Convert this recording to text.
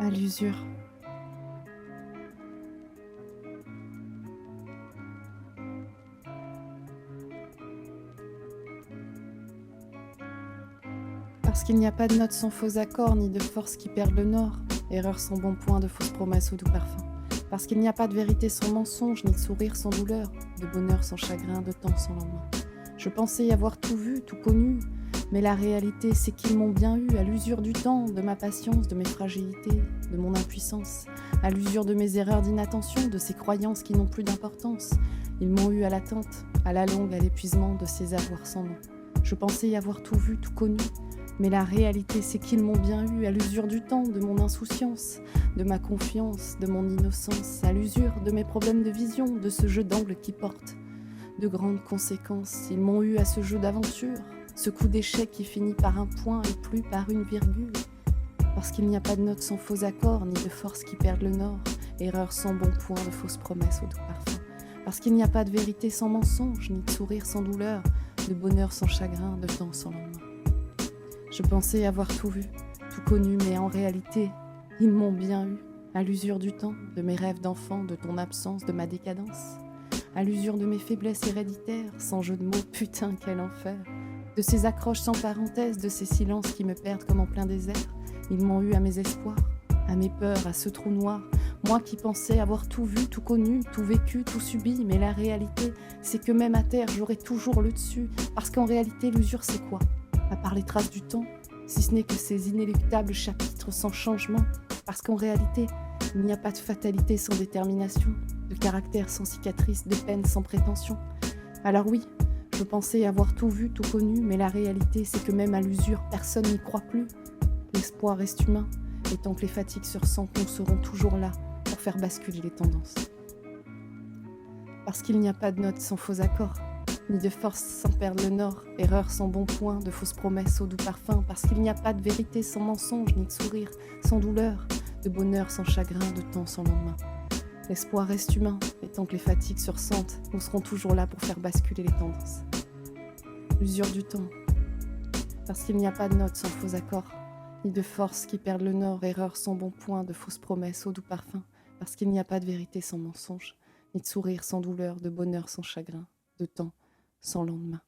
à l'usure. Parce qu'il n'y a pas de notes sans faux accords, ni de force qui perdent le nord, erreur sans bon point, de fausses promesses au doux parfum. Parce qu'il n'y a pas de vérité sans mensonge, ni de sourire sans douleur, de bonheur sans chagrin, de temps sans lendemain. Je pensais y avoir tout vu, tout connu, mais la réalité c'est qu'ils m'ont bien eu, à l'usure du temps, de ma patience, de mes fragilités, de mon impuissance, à l'usure de mes erreurs d'inattention, de ces croyances qui n'ont plus d'importance. Ils m'ont eu à l'attente, à la longue, à l'épuisement de ces avoirs sans nom. Je pensais y avoir tout vu, tout connu, mais la réalité c'est qu'ils m'ont bien eu, à l'usure du temps, de mon insouciance, de ma confiance, de mon innocence, à l'usure de mes problèmes de vision, de ce jeu d'angle qui porte de grandes conséquences. Ils m'ont eu à ce jeu d'aventure, ce coup d'échec qui finit par un point et plus par une virgule. Parce qu'il n'y a pas de notes sans faux accords, ni de force qui perdent le nord, erreur sans bon point, de fausses promesses au doux parfum. Parce qu'il n'y a pas de vérité sans mensonge, ni de sourire sans douleur, de bonheur sans chagrin, de temps sans lendemain. Je pensais avoir tout vu, tout connu, mais en réalité, ils m'ont bien eu, à l'usure du temps, de mes rêves d'enfant, de ton absence, de ma décadence, à l'usure de mes faiblesses héréditaires, sans jeu de mots, putain quel enfer, de ces accroches sans parenthèse, de ces silences qui me perdent comme en plein désert. Ils m'ont eu à mes espoirs, à mes peurs, à ce trou noir, moi qui pensais avoir tout vu, tout connu, tout vécu, tout subi, mais la réalité, c'est que même à terre, j'aurai toujours le dessus, parce qu'en réalité, l'usure c'est quoi ? À part les traces du temps, si ce n'est que ces inéluctables chapitres sans changement, parce qu'en réalité, il n'y a pas de fatalité sans détermination, de caractère sans cicatrice, de peine sans prétention. Alors oui, je pensais avoir tout vu, tout connu, mais la réalité, c'est que même à l'usure, personne n'y croit plus. L'espoir reste humain, et tant que les fatigues se ressentent, nous serons toujours là pour faire basculer les tendances. Parce qu'il n'y a pas de notes sans faux accords, ni de force sans perdre le nord, erreur sans bon point, de fausses promesses au doux parfum, parce qu'il n'y a pas de vérité sans mensonge, ni de sourire sans douleur, de bonheur sans chagrin, de temps sans lendemain. L'espoir reste humain, et tant que les fatigues se ressentent, nous serons toujours là pour faire basculer les tendances. L'usure du temps, parce qu'il n'y a pas de notes sans faux accords, ni de force qui perdent le nord, erreur sans bon point, de fausses promesses au doux parfum, parce qu'il n'y a pas de vérité sans mensonge, ni de sourire sans douleur, de bonheur sans chagrin, de temps sans lendemain.